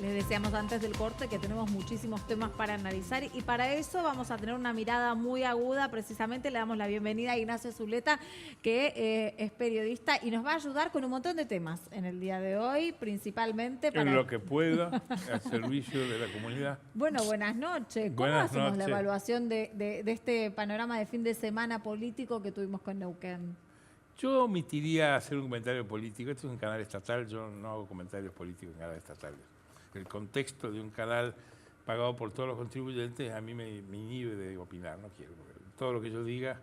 Les decíamos antes del corte que tenemos muchísimos temas para analizar y para eso vamos a tener una mirada muy aguda. Precisamente le damos la bienvenida a Ignacio Zuleta, que es periodista y nos va a ayudar con un montón de temas en el día de hoy, principalmente para... En lo que pueda, al servicio de la comunidad. Bueno, buenas noches. ¿Cómo Buenas hacemos noches. la evaluación de este panorama de fin de semana político que tuvimos con Neuquén? Yo omitiría hacer un comentario político. Esto es un canal estatal, yo no hago comentarios políticos en canales estatales. El contexto de un canal pagado por todos los contribuyentes a mí me inhibe de opinar, no quiero. Todo lo que yo diga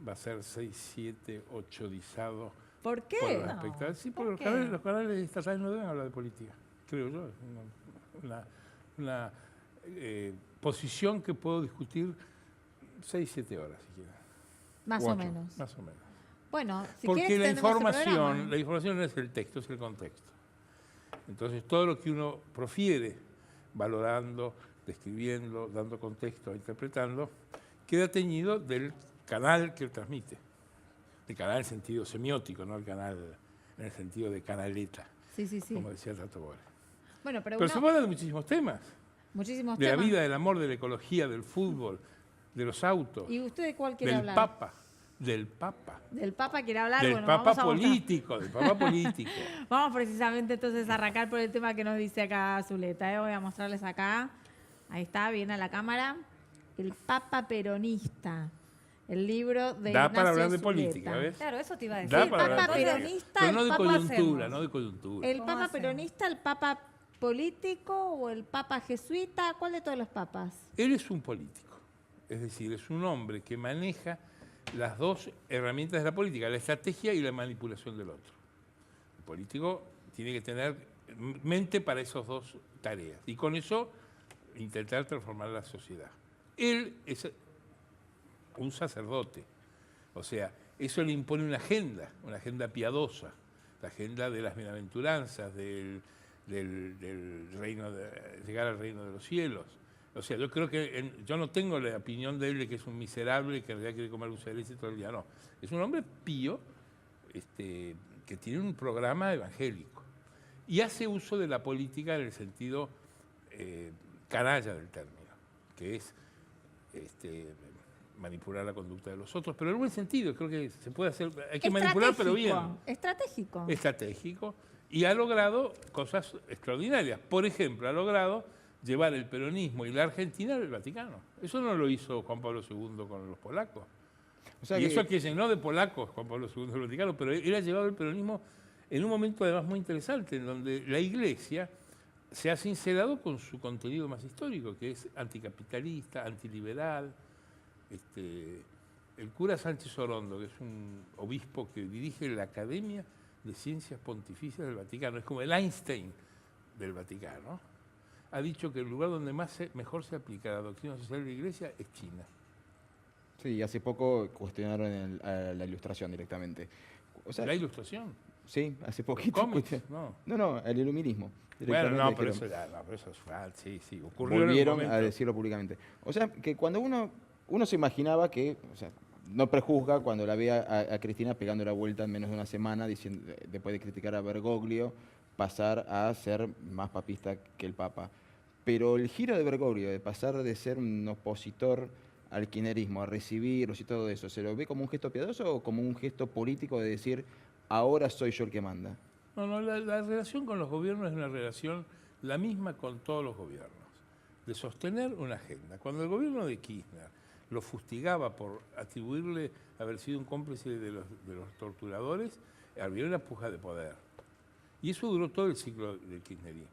va a ser 6, 7, 8 disado. ¿Por qué? Por los espectadores. Sí, porque los canales estatales no deben hablar de política, creo yo. Una posición que puedo discutir 6, 7 horas, si quieren. Más o menos. Más o menos. Bueno, si porque quieres, la extendemos el programa. información no es el texto, es el contexto. Entonces, todo lo que uno profiere, valorando, describiendo, dando contexto, interpretando, queda teñido del canal que transmite. El canal en el sentido semiótico, no el canal en el sentido de canaleta, sí. como decía Tato Bores. Bueno, pero se habla de muchísimos temas. Muchísimos de temas. La vida, del amor, de la ecología, del fútbol, de los autos. ¿Y usted de cuál quiere hablar? Del Papa. ¿Del Papa quiere hablar? Del bueno, Papa político, del Papa político. Vamos precisamente entonces a arrancar por el tema que nos dice acá Zuleta. Voy a mostrarles acá. Ahí está, bien a la cámara. El Papa peronista. El libro de Da Ignacio para hablar de Zuleta. política, ¿ves? Claro, eso te iba a decir. Da El para Papa hablar de peronista, pero no el de Papa coyuntura, no de coyuntura. ¿El Papa peronista, el Papa político o el Papa jesuita? ¿Cuál de todos los papas? Él es un político. Es decir, es un hombre que maneja las dos herramientas de la política, la estrategia y la manipulación del otro. El político tiene que tener mente para esas dos tareas y con eso intentar transformar la sociedad. Él es un sacerdote, o sea, eso le impone una agenda piadosa, la agenda de las bienaventuranzas, del reino, llegar al reino de los cielos. O sea, yo creo que yo no tengo la opinión de él de que es un miserable que en realidad quiere comer dulce de leche todo el día, no. Es un hombre pío que tiene un programa evangélico y hace uso de la política en el sentido canalla del término, que es manipular la conducta de los otros, pero en buen sentido, creo que se puede hacer, hay que manipular, pero bien. Estratégico. Estratégico, y ha logrado cosas extraordinarias. Por ejemplo, ha logrado llevar el peronismo y la Argentina al Vaticano. Eso no lo hizo Juan Pablo II con los polacos. O sea, y eso que llenó de polacos Juan Pablo II del Vaticano, pero él ha llevado el peronismo en un momento además muy interesante, en donde la Iglesia se ha sincerado con su contenido más histórico, que es anticapitalista, antiliberal. El cura Sánchez Orondo, que es un obispo que dirige la Academia de Ciencias Pontificias del Vaticano, es como el Einstein del Vaticano, ha dicho que el lugar donde mejor se aplica la doctrina social de la Iglesia es China. Sí, hace poco cuestionaron la ilustración directamente. O sea, ¿La ilustración? Sí, hace poquito. No, el iluminismo. Bueno, no, pero eso es falso, sí. Ocurrió volvieron en el a decirlo públicamente. O sea, que cuando uno se imaginaba que, o sea, no prejuzga cuando la ve a Cristina pegando la vuelta en menos de una semana, diciendo, después de criticar a Bergoglio, pasar a ser más papista que el Papa. Pero el giro de Bergoglio, de pasar de ser un opositor al kirchnerismo, a recibirlos y todo eso, ¿se lo ve como un gesto piadoso o como un gesto político de decir, ahora soy yo el que manda? No, la relación con los gobiernos es una relación la misma con todos los gobiernos, de sostener una agenda. Cuando el gobierno de Kirchner lo fustigaba por atribuirle haber sido un cómplice de los torturadores, había una puja de poder. Y eso duró todo el ciclo del kirchnerismo.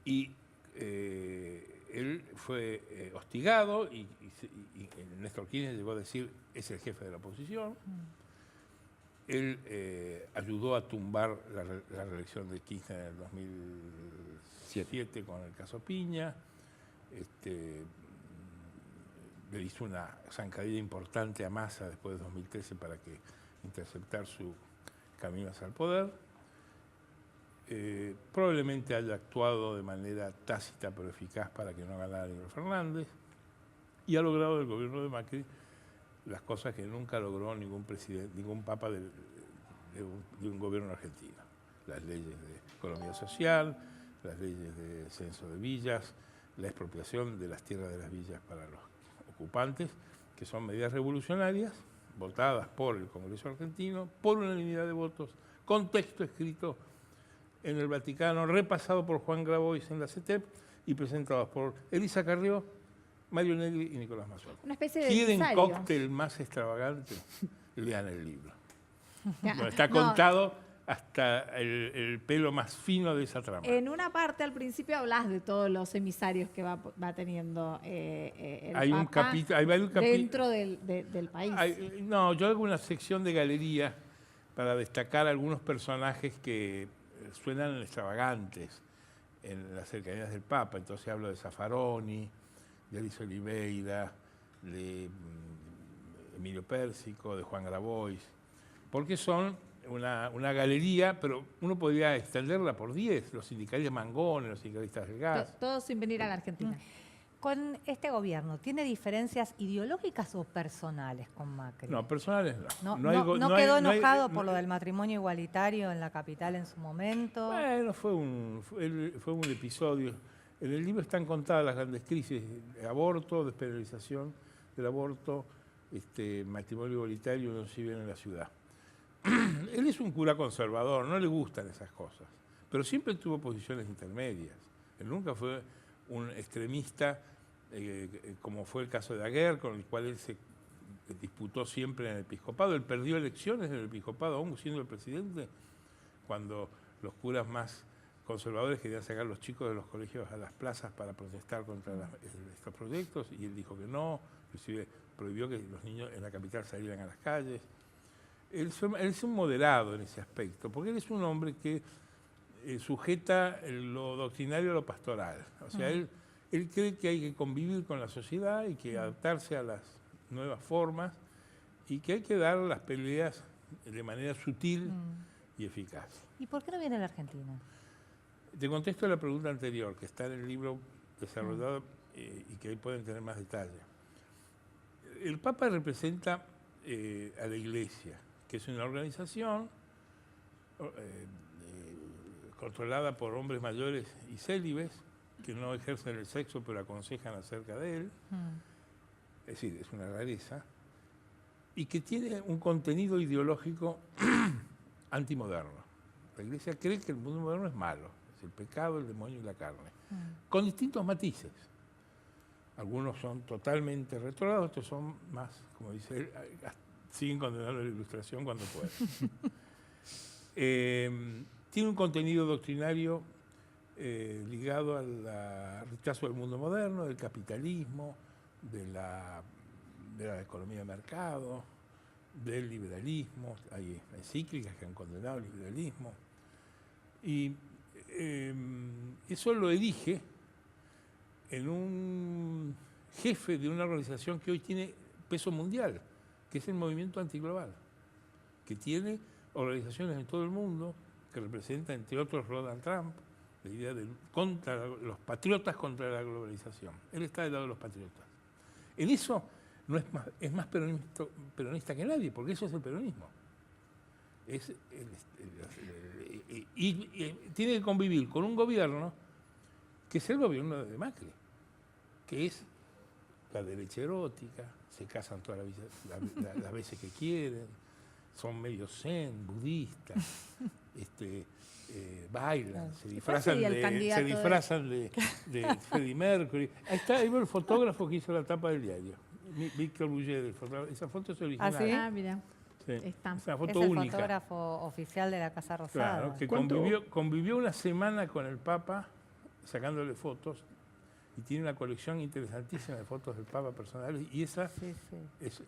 Y él fue hostigado y Néstor Kirchner llegó a decir, es el jefe de la oposición. Él ayudó a tumbar la reelección de Kirchner en el 2007 con el caso Piña. Le hizo una zancadilla importante a Massa después de 2013 para que interceptar su camino hacia el poder. Probablemente haya actuado de manera tácita pero eficaz para que no ganara Néstor Fernández y ha logrado del gobierno de Macri las cosas que nunca logró ningún papa de un gobierno argentino. Las leyes de economía social, las leyes de censo de villas, la expropiación de las tierras de las villas para los ocupantes, que son medidas revolucionarias, votadas por el Congreso argentino, por unanimidad de votos, con texto escrito en el Vaticano, repasado por Juan Grabois en la CETEP y presentados por Elisa Carrió, Mario Negri y Nicolás Mazzucato. Una especie de ¿Quieren emisario. cóctel más extravagante? Lean el libro. Ya. Bueno, está No, contado hasta el pelo más fino de esa trama. en una parte al principio hablas de todos los emisarios que va teniendo el Hay un Papa capítulo, hay varios capítulos. dentro del país. No, yo hago una sección de galería para destacar algunos personajes que suenan extravagantes en las cercanías del Papa. Entonces hablo de Zaffaroni, de Alice Oliveira, de Emilio Pérsico, de Juan Grabois, porque son una galería, pero uno podría extenderla por 10, los sindicalistas Mangones, los sindicalistas del gas. Todo sin venir a la Argentina. Con este gobierno, ¿tiene diferencias ideológicas o personales con Macri? No, personales no. ¿No quedó enojado por lo del matrimonio igualitario en la capital en su momento? Bueno, fue un episodio. En el libro están contadas las grandes crisis de aborto, despenalización del aborto, matrimonio igualitario y un civil en la ciudad. Él es un cura conservador, no le gustan esas cosas, pero siempre tuvo posiciones intermedias. Él nunca fue un extremista, como fue el caso de Aguirre, con el cual él se disputó siempre en el episcopado. Él perdió elecciones en el episcopado, aún siendo el presidente, cuando los curas más conservadores querían sacar a los chicos de los colegios a las plazas para protestar contra estos proyectos, y él dijo que no, inclusive prohibió que los niños en la capital salieran a las calles. Él es un moderado en ese aspecto, porque él es un hombre que sujeta lo doctrinario a lo pastoral. O sea, él cree que hay que convivir con la sociedad y que adaptarse a las nuevas formas y que hay que dar las peleas de manera sutil y eficaz. ¿Y por qué no viene a la Argentina? Te contesto la pregunta anterior, que está en el libro desarrollado y que ahí pueden tener más detalle. El Papa representa a la Iglesia, que es una organización controlada por hombres mayores y célibes, que no ejercen el sexo pero aconsejan acerca de él. Es decir, es una rareza, y que tiene un contenido ideológico antimoderno. La Iglesia cree que el mundo moderno es malo, es el pecado, el demonio y la carne, con distintos matices. Algunos son totalmente retrógrados, otros son más, como dice él, siguen condenando la ilustración cuando pueden. Tiene un contenido doctrinario ligado al rechazo del mundo moderno, del capitalismo, de la economía de mercado, del liberalismo. Hay encíclicas que han condenado el liberalismo. Y eso lo erige en un jefe de una organización que hoy tiene peso mundial, que es el movimiento antiglobal, que tiene organizaciones en todo el mundo, que representa, entre otros, Donald Trump, la idea de contra los patriotas contra la globalización. Él está del lado de los patriotas. En eso es más peronista que nadie, porque eso es el peronismo. Y tiene que convivir con un gobierno que es el gobierno de Macri, que es la derecha erótica, se casan todas las veces que quieren, son medio zen, budistas, bailan, se disfrazan de Freddie Mercury. Ahí veo el fotógrafo que hizo la tapa del diario, Víctor Bullier, esa foto es original. ¿Ah, sí? Ah, mira. Sí. Está. Es una foto Es el única. fotógrafo oficial de la Casa Rosada. Claro, que ¿Cuánto? convivió una semana con el Papa sacándole fotos, y tiene una colección interesantísima de fotos del Papa personales, y esa Sí, sí.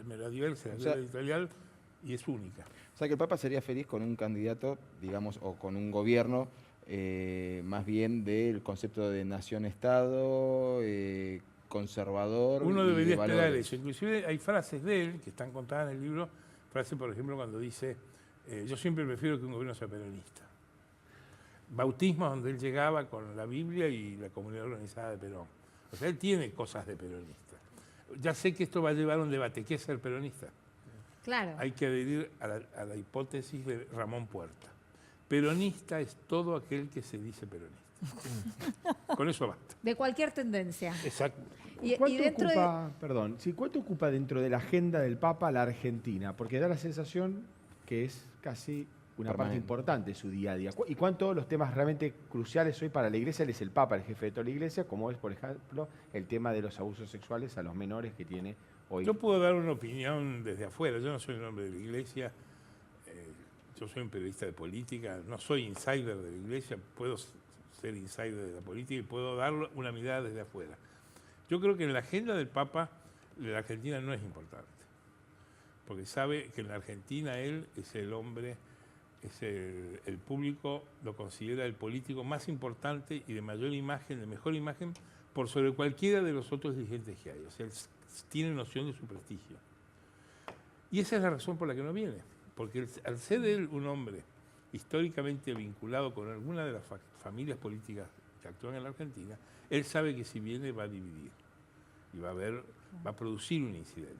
me la dio él, se la dio la editorial, y es única. O sea que el Papa sería feliz con un candidato, digamos, o con un gobierno más bien del concepto de nación-estado, conservador. Uno y de debería esperar valores. eso. Inclusive hay frases de él que están contadas en el libro, frases, por ejemplo, cuando dice, yo siempre prefiero que un gobierno sea peronista. Bautismos donde él llegaba con la Biblia y la comunidad organizada de Perón. O sea, él tiene cosas de peronista. Ya sé que esto va a llevar a un debate. ¿Qué es ser peronista? Claro. Hay que adherir a la hipótesis de Ramón Puerta, Peronista es todo aquel que se dice peronista. Con eso basta. De cualquier tendencia. Exacto. Y ¿Cuánto dentro ocupa, perdón, sí, cuánto ocupa dentro de la agenda del Papa la Argentina? Porque da la sensación que es casi una parte Permanente. importante de su día a día. ¿Y cuánto los temas realmente cruciales hoy para la Iglesia? Él es el Papa, el jefe de toda la Iglesia, como es, por ejemplo, el tema de los abusos sexuales a los menores que tiene hoy. Yo puedo dar una opinión desde afuera. Yo no soy un hombre de la Iglesia. Yo soy un periodista de política. No soy insider de la Iglesia. Puedo ser insider de la política y puedo dar una mirada desde afuera. Yo creo que en la agenda del Papa la Argentina no es importante. Porque sabe que en la Argentina él es el hombre, es el público lo considera el político más importante y de mayor imagen, de mejor imagen, por sobre cualquiera de los otros dirigentes que hay. O sea, él tiene noción de su prestigio. Y esa es la razón por la que no viene. Porque al ser él un hombre históricamente vinculado con alguna de las familias políticas que actúan en la Argentina, él sabe que si viene va a dividir y va a producir un incidente.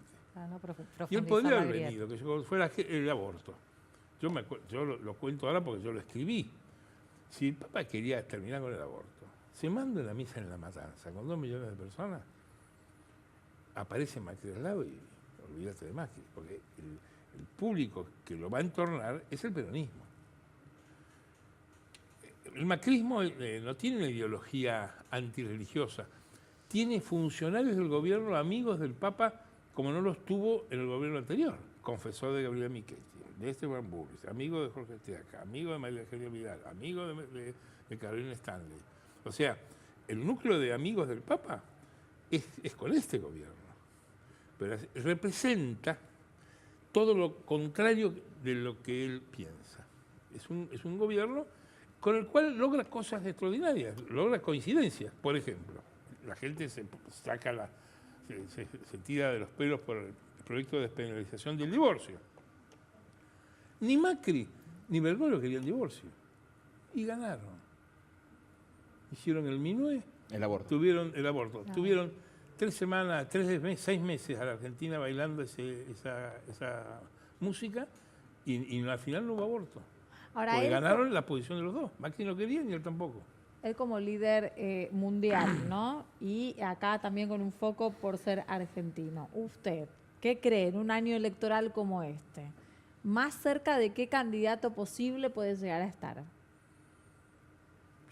Y él podría haber venido, que fuera el aborto. Yo lo cuento ahora porque yo lo escribí. Si el Papa quería terminar con el aborto, se manda la misa en La Matanza con 2 millones de personas, aparece Macri al lado y olvídate de Macri, porque el público que lo va a entornar es el peronismo. El macrismo no tiene una ideología antirreligiosa, tiene funcionarios del gobierno amigos del Papa como no los tuvo en el gobierno anterior, confesor de Gabriela Michetti, de Esteban Burris, amigo de Jorge Esteaca, amigo de María Eugenia Vidal, amigo de Carolina Stanley. O sea, el núcleo de amigos del Papa es con este gobierno, pero representa todo lo contrario de lo que él piensa. Es un gobierno con el cual logra cosas extraordinarias, logra coincidencias. Por ejemplo, la gente se tira de los pelos por el proyecto de despenalización del divorcio. Ni Macri ni Bergoglio querían divorcio. Y ganaron. Hicieron el minué, El aborto. tuvieron el aborto. Tuvieron 6 meses a la Argentina bailando esa música y al final no hubo aborto. Ahora, Porque él, ganaron la posición de los dos. Macri no quería ni él tampoco. él como líder mundial, ¿no? Y acá también con un foco por ser argentino. ¿Usted qué cree en un año electoral como este? ¿Más cerca de qué candidato posible puede llegar a estar?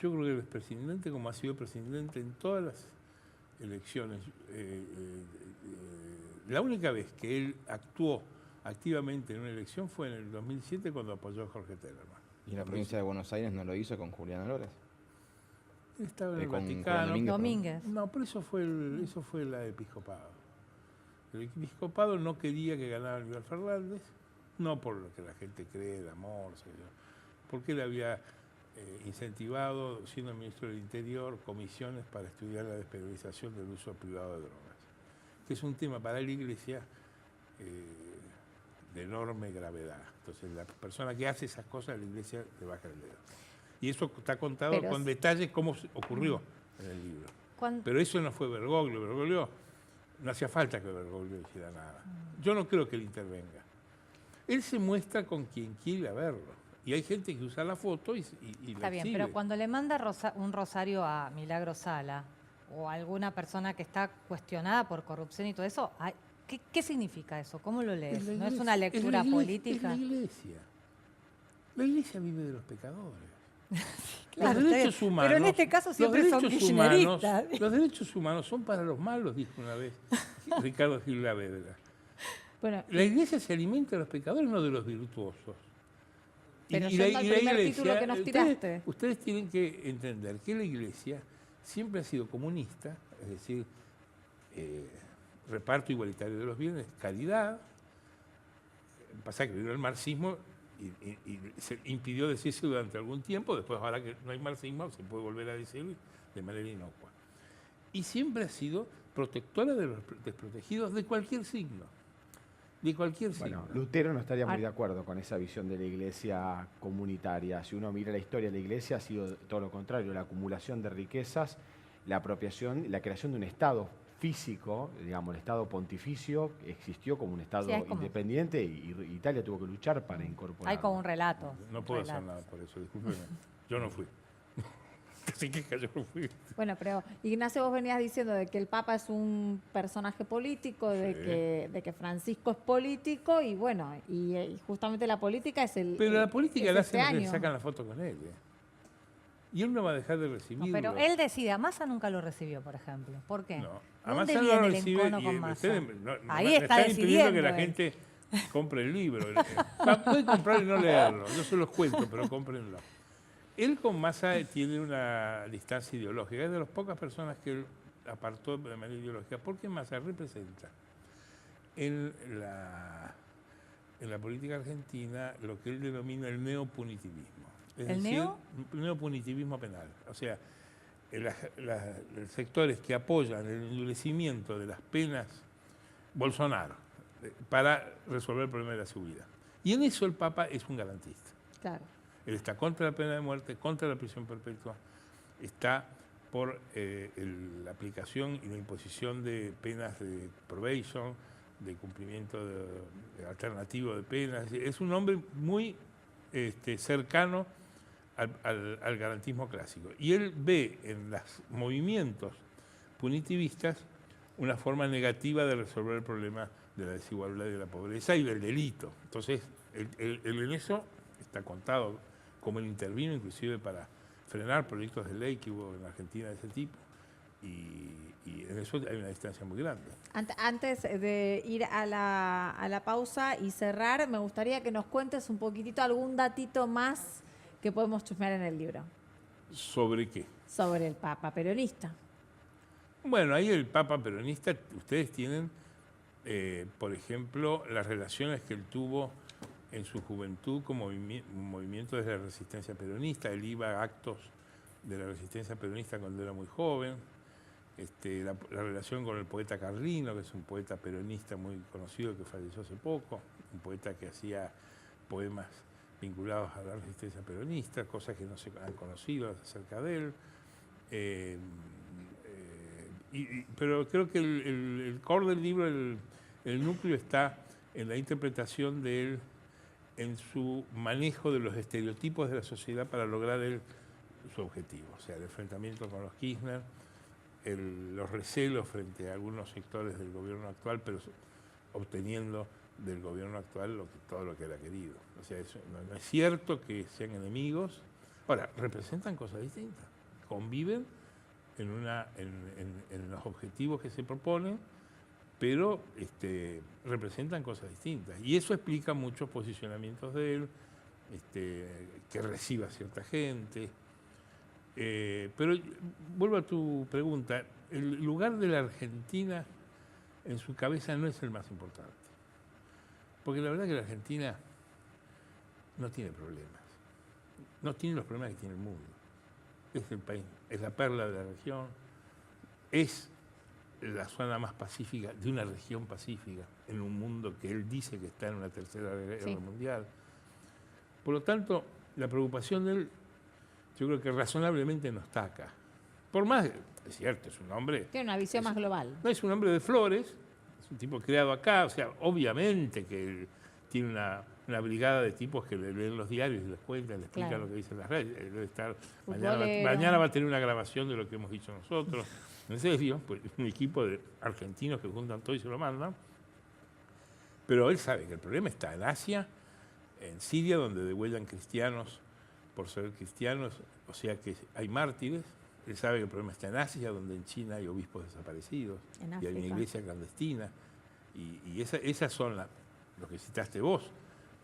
Yo creo que el expresidente, como ha sido presidente en todas las elecciones, la única vez que él actuó activamente en una elección fue en el 2007 cuando apoyó a Jorge Tellerman. Y en la provincia de Buenos Aires no lo hizo con Julián Álvarez. Él estaba en el Con Vaticano. Domínguez. Domínguez. No, pero eso fue la episcopado. El episcopado no quería que ganara Aníbal Fernández, no por lo que la gente cree, el amor, porque él había incentivado, siendo ministro del Interior, comisiones para estudiar la despenalización del uso privado de drogas, que es un tema para la Iglesia de enorme gravedad. Entonces, la persona que hace esas cosas, la Iglesia le baja el dedo. Y eso está contado Pero con detalle cómo ocurrió en el libro. Cuan- Pero eso no fue Bergoglio. Bergoglio, no hacía falta que Bergoglio hiciera nada. Yo no creo que él intervenga. Él se muestra con quien quiere verlo. Y hay gente que usa la foto y la Está bien, exhibe. pero cuando le manda un rosario a Milagro Sala o a alguna persona que está cuestionada por corrupción y todo eso, ¿qué significa eso? ¿Cómo lo lees? la ¿No es iglesia, una lectura la iglesia, política? Es la iglesia. La iglesia vive de los pecadores. Claro, Los derechos ustedes- humanos, pero en este caso siempre son kirchneristas. los derechos humanos son para los malos, dijo una vez Ricardo Gil Lavedra. Bueno, La iglesia se alimenta de los pecadores, no de los virtuosos. Pero yendo al primer título que nos tiraste. Ustedes tienen que entender que la iglesia siempre ha sido comunista, es decir, reparto igualitario de los bienes, caridad. Pasa que vino el marxismo y se impidió decirse durante algún tiempo, después ahora que no hay marxismo se puede volver a decir de manera inocua. Y siempre ha sido protectora de los desprotegidos de cualquier signo. De cualquier signo. Bueno, Lutero no estaría muy de acuerdo con esa visión de la iglesia comunitaria. Si uno mira la historia de la iglesia, ha sido todo lo contrario, la acumulación de riquezas, la apropiación, la creación de un Estado físico, digamos, el Estado pontificio existió como un Estado Sí, es como- independiente y Italia tuvo que luchar para incorporarlo. Hay como un relato. No puedo hacer relatos. nada por eso, discúlpeme. Yo no fui. Así que yo no fui. Bueno, pero Ignacio, vos venías diciendo de que el Papa es un personaje político, de que Francisco es político y bueno, y justamente la política es el. Pero la política es la este hacen los que año. sacan la foto con él. Y él no va a dejar de No, recibirlo. pero él decide, a Massa nunca lo recibió, por ejemplo. ¿Por qué? No. A ¿Dónde Massa no viene lo el recibe encono y con Massa? ustedes Ahí me está están impidiendo que la decidiendo él. gente compre el libro. Pueden comprarlo y no leerlo. Yo se los cuento, pero cómprenlo. Él con Massa tiene una distancia ideológica. Es de las pocas personas que él apartó de manera ideológica. Porque Massa representa en la política argentina lo que él denomina el neopunitivismo. Es ¿El decir, neo? neopunitivismo penal. O sea, los sectores que apoyan el endurecimiento de las penas Bolsonaro para resolver el problema de la seguridad. Y en eso el Papa es un garantista. Claro. Él está contra la pena de muerte, contra la prisión perpetua, está por la aplicación y la imposición de penas de probation, de cumplimiento alternativo de penas. Es un hombre muy cercano al garantismo clásico. Y él ve en los movimientos punitivistas una forma negativa de resolver el problema de la desigualdad y de la pobreza y del delito. Entonces, él en eso está contado como él intervino inclusive para frenar proyectos de ley que hubo en Argentina de ese tipo. Y en eso hay una distancia muy grande. Antes de ir a la pausa y cerrar, me gustaría que nos cuentes un poquitito algún datito más que podemos chusmear en el libro ¿Sobre qué? sobre el Papa peronista. Bueno, ahí el Papa peronista, ustedes tienen, por ejemplo, las relaciones que él tuvo en su juventud con movimientos de la resistencia peronista. Él iba a actos de la resistencia peronista cuando era muy joven. La relación con el poeta Carlino, que es un poeta peronista muy conocido que falleció hace poco, un poeta que hacía poemas vinculados a la resistencia peronista, cosas que no se han conocido acerca de él. Pero creo que el core del libro, el núcleo está en la interpretación de él, en su manejo de los estereotipos de la sociedad para lograr su objetivo, o sea, el enfrentamiento con los Kirchner, los recelos frente a algunos sectores del gobierno actual, pero obteniendo del gobierno actual todo lo que era querido. O sea, no es cierto que sean enemigos. Ahora, representan cosas distintas, conviven en los objetivos que se proponen, pero representan cosas distintas. Y eso explica muchos posicionamientos de él, que reciba cierta gente. Pero vuelvo a tu pregunta, el lugar de la Argentina en su cabeza no es el más importante. Porque la verdad que la Argentina no tiene problemas. No tiene los problemas que tiene el mundo. Es el país, es la perla de la región, es la zona más pacífica de una región pacífica en un mundo que él dice que está en una tercera guerra mundial. Por lo tanto, la preocupación de él, yo creo que razonablemente no está acá. Por más, es cierto, es un hombre... Tiene una visión más global. No es un hombre de flores, es un tipo creado acá, o sea, obviamente que él tiene una brigada de tipos que le leen los diarios y les cuentan, les explican lo que dicen las redes. Debe estar, mañana va a tener una grabación de lo que hemos dicho nosotros. En serio, pues, un equipo de argentinos que juntan todo y se lo mandan. Pero él sabe que el problema está en Asia, en Siria, donde degüellan cristianos por ser cristianos, o sea que hay mártires. Él sabe que el problema está en Asia, donde en China hay obispos desaparecidos y hay una iglesia clandestina. Y esas son lo que citaste vos,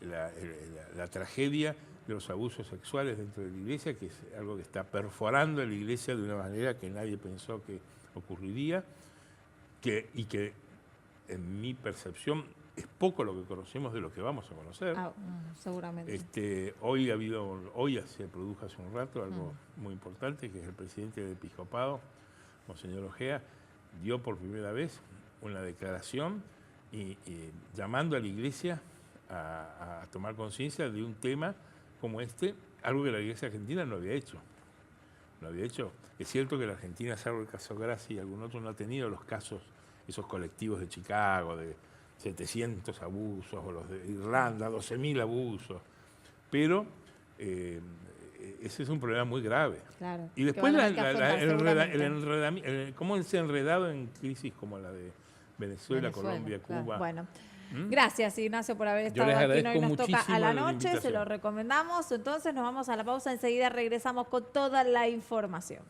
la tragedia de los abusos sexuales dentro de la iglesia, que es algo que está perforando a la iglesia de una manera que nadie pensó que ocurriría, y que en mi percepción es poco lo que conocemos de lo que vamos a conocer. Seguramente. Hoy se produjo hace un rato algo muy importante, que es el presidente del Episcopado, Monseñor Ojea, dio por primera vez una declaración y llamando a la iglesia a tomar conciencia de un tema como algo que la iglesia argentina no había hecho. lo había hecho. Es cierto que la Argentina, salvo el caso Graci y algún otro, no ha tenido los casos, esos colectivos de Chicago, de 700 abusos, o los de Irlanda, 12.000 abusos. Pero ese es un problema muy grave. Claro. Y después que van a haber que afrontar cómo se ha enredado en crisis como la de Venezuela, Colombia, claro. Cuba. Bueno, gracias Ignacio por haber Yo estado les aquí. agradezco Hoy nos toca muchísimo a la la noche, se invitación. lo recomendamos. Entonces nos vamos a la pausa, enseguida regresamos con toda la información.